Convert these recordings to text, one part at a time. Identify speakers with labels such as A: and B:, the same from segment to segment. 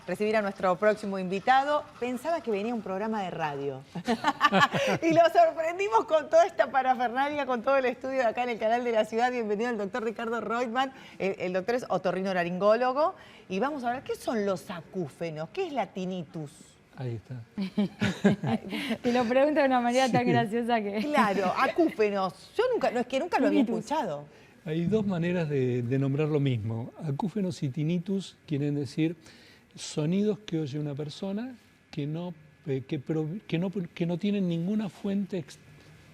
A: recibir a nuestro próximo invitado. Pensaba que venía un programa de radio. Y lo sorprendimos con toda esta parafernalia, con todo el estudio de acá en el canal de la ciudad. Bienvenido el doctor Ricardo Reutemann. El doctor es otorrinolaringólogo. Y vamos a ver, ¿qué son los acúfenos? ¿Qué es la tinnitus?
B: Ahí está.
C: Te lo pregunto de una manera tan graciosa que...
A: Claro, acúfenos. Yo nunca, no es que nunca lo había escuchado.
B: Hay dos maneras de nombrar lo mismo. Acúfenos y tinnitus quieren decir sonidos que oye una persona que no tienen ninguna fuente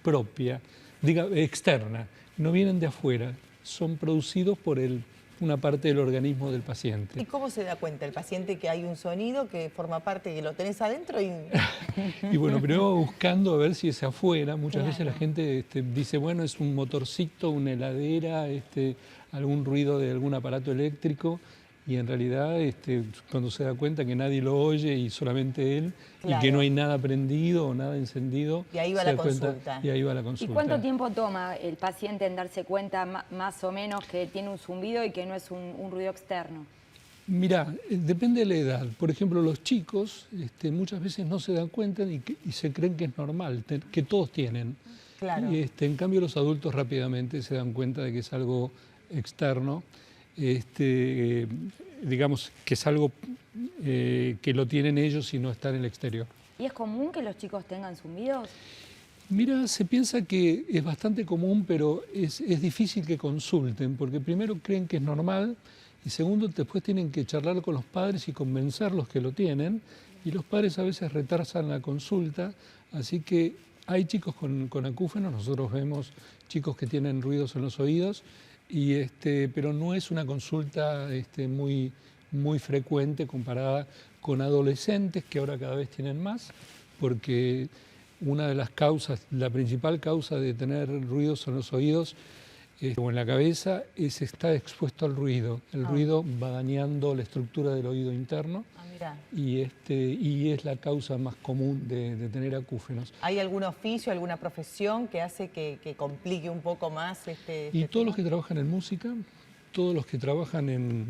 B: propia, externa, no vienen de afuera, son producidos por una parte del organismo del paciente.
A: ¿Y cómo se da cuenta el paciente que hay un sonido que forma parte, que lo tenés adentro?
B: Y bueno, primero buscando a ver si es afuera. Muchas veces la gente dice, bueno, es un motorcito, una heladera, algún ruido de algún aparato eléctrico. Y en realidad, cuando se da cuenta que nadie lo oye y solamente él, y que no hay nada prendido o nada encendido,
A: y ahí va la consulta.
B: Y ahí va la consulta.
C: ¿Y cuánto tiempo toma el paciente en darse cuenta más o menos que tiene un zumbido y que no es un ruido externo?
B: Mirá, depende de la edad. Por ejemplo, los chicos muchas veces no se dan cuenta y se creen que es normal, que todos tienen.
A: Claro.
B: Y en cambio los adultos rápidamente se dan cuenta de que es algo externo. Digamos que es algo que lo tienen ellos y no está en el exterior.
C: ¿Y es común que los chicos tengan zumbidos?
B: Mira, se piensa que es bastante común, pero es difícil que consulten, porque primero creen que es normal y segundo después tienen que charlar con los padres y convencerlos que lo tienen, y los padres a veces retrasan la consulta, así que hay chicos con acúfenos, nosotros vemos chicos que tienen ruidos en los oídos, pero no es una consulta muy frecuente comparada con adolescentes que ahora cada vez tienen más, porque una de las causas, la principal causa de tener ruidos en los oídos o en la cabeza es estar expuesto al ruido. El ruido va dañando la estructura del oído interno. Y es la causa más común de tener acúfenos.
A: ¿Hay algún oficio, alguna profesión que hace que complique un poco más
B: y todos los que trabajan en música, todos los que trabajan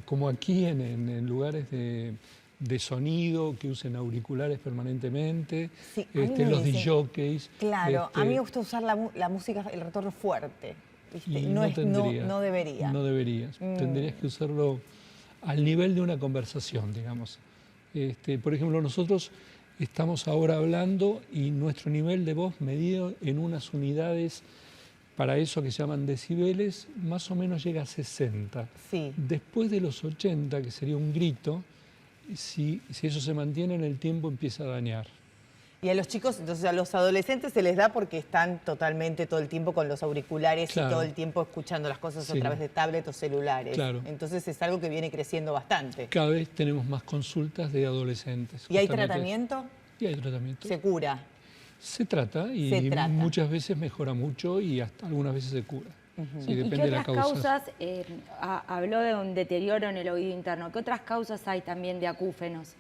B: como aquí en lugares de sonido, que usen auriculares permanentemente,
A: sí,
B: los disjockeys.
A: Claro, a mí me gusta usar la música, el retorno fuerte. No debería.
B: No deberías. Tendrías que usarlo al nivel de una conversación, digamos. Por ejemplo, nosotros estamos ahora hablando y nuestro nivel de voz medido en unas unidades para eso que se llaman decibeles, más o menos llega a 60.
A: Sí.
B: Después de los 80, que sería un grito, si eso se mantiene en el tiempo empieza a dañar.
A: Y a los chicos, entonces a los adolescentes se les da porque están totalmente todo el tiempo con los auriculares y todo el tiempo escuchando las cosas a través de tablet o celulares.
B: Claro.
A: Entonces es algo que viene creciendo bastante.
B: Cada vez tenemos más consultas de adolescentes.
A: ¿Y hay tratamiento?
B: Y hay tratamiento.
A: ¿Se cura?
B: Se trata y muchas veces mejora mucho y hasta algunas veces se cura. Sí,
C: ¿Y qué otras causas? Habló de un deterioro en el oído interno. ¿Qué otras causas hay también de acúfenos?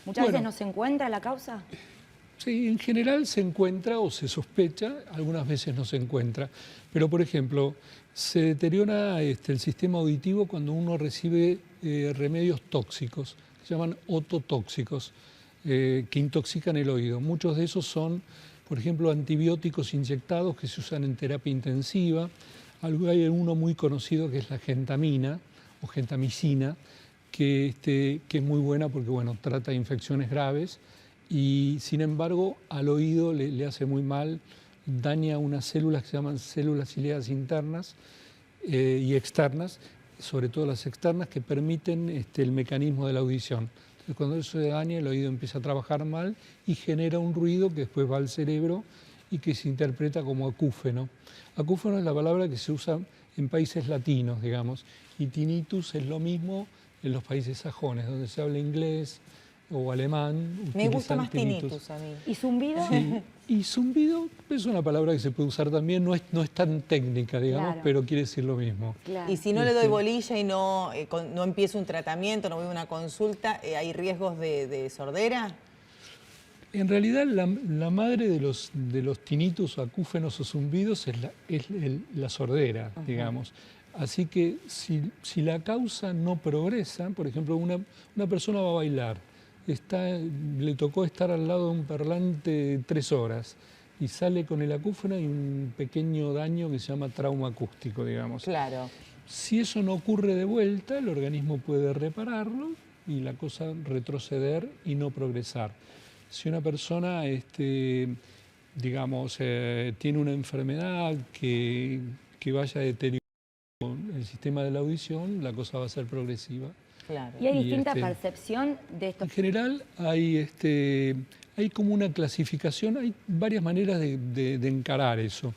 C: ¿Muchas veces no se encuentra la causa?
B: Sí, en general se encuentra o se sospecha, algunas veces no se encuentra. Pero, por ejemplo, se deteriora el sistema auditivo cuando uno recibe remedios tóxicos, que se llaman ototóxicos, que intoxican el oído. Muchos de esos son, por ejemplo, antibióticos inyectados que se usan en terapia intensiva. Hay uno muy conocido que es la gentamina o gentamicina, que es muy buena porque trata infecciones graves. Y sin embargo al oído le hace muy mal, daña unas células que se llaman células ciliadas internas y externas, sobre todo las externas, que permiten el mecanismo de la audición. Entonces cuando eso se daña el oído empieza a trabajar mal y genera un ruido que después va al cerebro y que se interpreta como acúfeno. Acúfeno es la palabra que se usa en países latinos, digamos, y tinnitus es lo mismo en los países sajones, donde se habla inglés o alemán.
A: Me gusta más tinnitus a mí.
C: ¿Y zumbido?
B: Sí. Y zumbido es una palabra que se puede usar también, no es tan técnica, digamos, pero quiere decir lo mismo.
A: Claro. Y si no le doy bolilla y no empiezo un tratamiento, no voy a una consulta, ¿hay riesgos de sordera?
B: En realidad la madre de los tinnitus, acúfenos o zumbidos es la sordera, digamos. Así que si la causa no progresa, por ejemplo, una persona va a bailar, le tocó estar al lado de un parlante 3 horas y sale con el acúfeno y un pequeño daño que se llama trauma acústico, digamos.
A: Claro.
B: Si eso no ocurre de vuelta, el organismo puede repararlo y la cosa retroceder y no progresar. Si una persona, digamos, tiene una enfermedad que vaya deteriorando el sistema de la audición, la cosa va a ser progresiva.
A: Claro.
C: ¿Y hay distinta percepción de esto?
B: En general hay como una clasificación, hay varias maneras de encarar eso.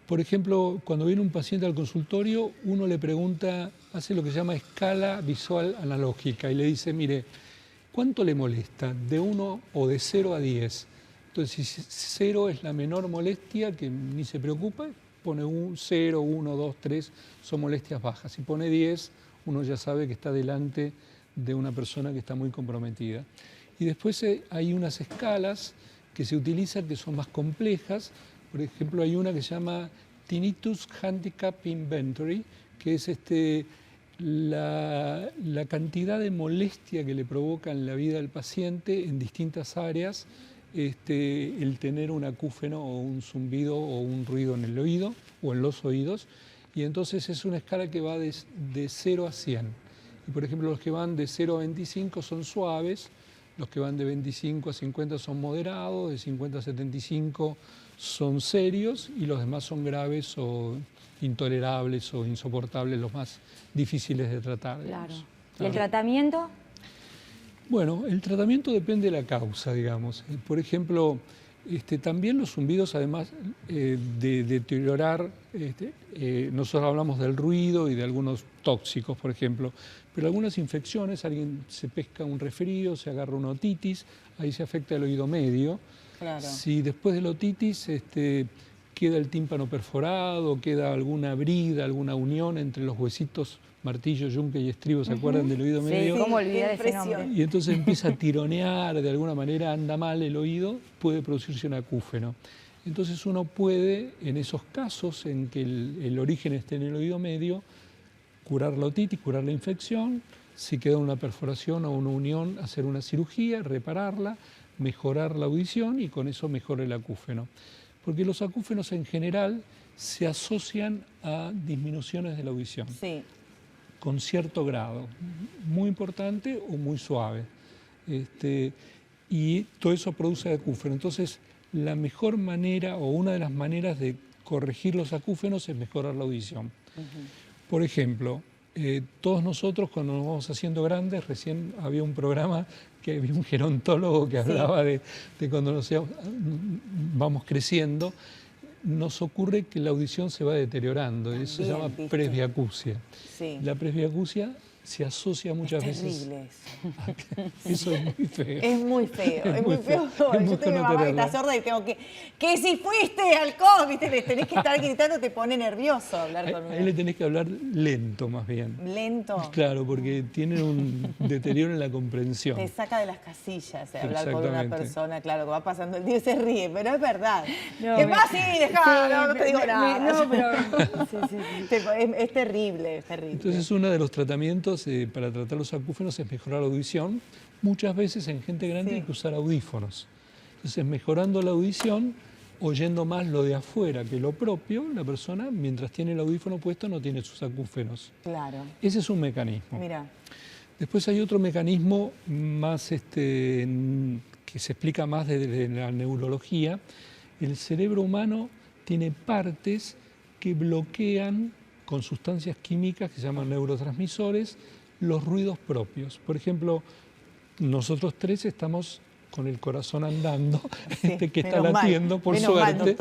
B: Por ejemplo, cuando viene un paciente al consultorio, uno le pregunta, hace lo que se llama escala visual analógica y le dice, mire, ¿cuánto le molesta? ¿De 1 o de 0 a 10? Entonces, si 0 es la menor molestia, que ni se preocupa, pone 0, 1, 2, 3, son molestias bajas. Si pone 10, uno ya sabe que está delante de una persona que está muy comprometida. Y después hay unas escalas que se utilizan que son más complejas. Por ejemplo, hay una que se llama Tinnitus Handicap Inventory, que es la cantidad de molestia que le provoca en la vida del paciente en distintas áreas el tener un acúfeno o un zumbido o un ruido en el oído o en los oídos. Y entonces es una escala que va de 0 a 100. Y por ejemplo, los que van de 0 a 25 son suaves, los que van de 25 a 50 son moderados, de 50 a 75 son serios y los demás son graves o intolerables o insoportables, los más difíciles de tratar.
C: Claro. ¿Y el tratamiento?
B: Bueno, el tratamiento depende de la causa, digamos. Por ejemplo, también los zumbidos, además de deteriorar, nosotros hablamos del ruido y de algunos tóxicos, por ejemplo, pero algunas infecciones, alguien se pesca un resfrío, se agarra una otitis, ahí se afecta el oído medio.
A: Claro.
B: Si después de la otitis queda el tímpano perforado, queda alguna brida, alguna unión entre los huesitos, martillo, yunque y estribo, ¿se acuerdan del oído medio?
C: Sí, ¿cómo olvidar ese nombre?
B: Y entonces empieza a tironear, de alguna manera anda mal el oído, puede producirse un acúfeno. Entonces uno puede, en esos casos en que el origen esté en el oído medio, curar la otitis, curar la infección, si queda una perforación o una unión, hacer una cirugía, repararla, mejorar la audición y con eso mejora el acúfeno. Porque los acúfenos en general se asocian a disminuciones de la audición.
A: Sí.
B: Con cierto grado, muy importante o muy suave. Y todo eso produce acúfeno. Entonces, la mejor manera o una de las maneras de corregir los acúfenos es mejorar la audición. Por ejemplo, todos nosotros cuando nos vamos haciendo grandes, recién había un programa que había un gerontólogo que hablaba de cuando nos vamos creciendo, nos ocurre que la audición se va deteriorando, eso se llama presbiacusia. Sí. La presbiacusia se asocia muchas veces...
A: Es terrible eso.
B: Eso es muy feo.
A: Es muy feo, es muy feo. Yo tengo
B: no
A: mamá que está sorda y tengo que si fuiste al COVID, le tenés que estar gritando, te pone nervioso hablar con uno.
B: A él le tenés que hablar lento más bien.
A: ¿Lento?
B: Claro, porque tiene un deterioro en la comprensión.
A: Te saca de las casillas hablar con una persona, claro, que va pasando el día y se ríe, pero es verdad. No, ¿qué pasa? Sí, dejá, no te digo nada.
C: No, pero...
A: Es terrible, es terrible.
B: Entonces uno de los tratamientos para tratar los acúfenos es mejorar la audición. Muchas veces en gente grande hay que usar audífonos. Entonces, mejorando la audición, oyendo más lo de afuera que lo propio, la persona, mientras tiene el audífono puesto, no tiene sus acúfenos. Claro. Ese es un mecanismo.
A: Mira.
B: Después hay otro mecanismo más que se explica más desde la neurología. El cerebro humano tiene partes que bloquean con sustancias químicas que se llaman neurotransmisores, los ruidos propios. Por ejemplo, nosotros tres estamos con el corazón andando, que está latiendo, por suerte,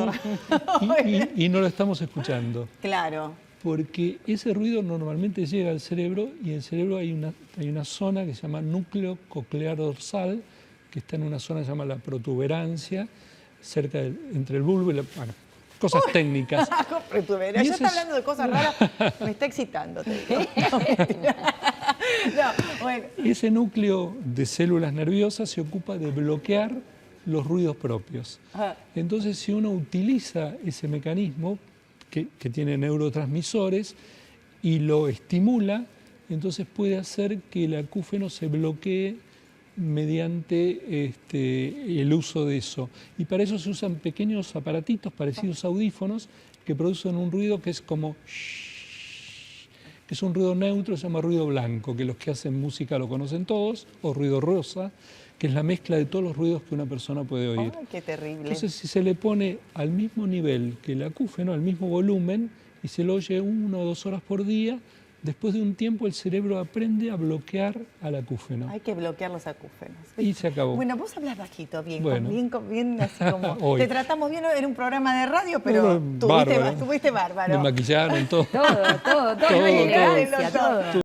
B: y no lo estamos escuchando.
A: Claro.
B: Porque ese ruido normalmente llega al cerebro y en el cerebro hay una zona que se llama núcleo coclear dorsal, que está en una zona que se llama la protuberancia, cerca entre el bulbo y la... Bueno, cosas técnicas.
A: Ya está hablando de cosas raras, me está excitando, te digo. No, bueno.
B: Ese núcleo de células nerviosas se ocupa de bloquear los ruidos propios. Entonces, si uno utiliza ese mecanismo que tiene neurotransmisores y lo estimula, entonces puede hacer que el acúfeno se bloquee mediante el uso de eso. Y para eso se usan pequeños aparatitos parecidos a audífonos que producen un ruido que es como shhh, que es un ruido neutro, se llama ruido blanco, que los que hacen música lo conocen todos, o ruido rosa, que es la mezcla de todos los ruidos que una persona puede oír.
A: ¡Ay, qué terrible!
B: Entonces, si se le pone al mismo nivel que el acúfeno, al mismo volumen, y se lo oye 1 o 2 horas por día, después de un tiempo el cerebro aprende a bloquear al acúfeno.
A: Hay que bloquear los acúfenos.
B: Y se acabó.
A: Bueno, vos hablas bajito, bien,
B: Bueno.
A: bien así como...
B: Hoy.
A: Te tratamos bien en un programa de radio, pero
B: Bárbaro.
A: tuviste bárbaro.
B: Me maquillaron, todo.
C: Todo,
B: Todo,
C: elegancia, todo.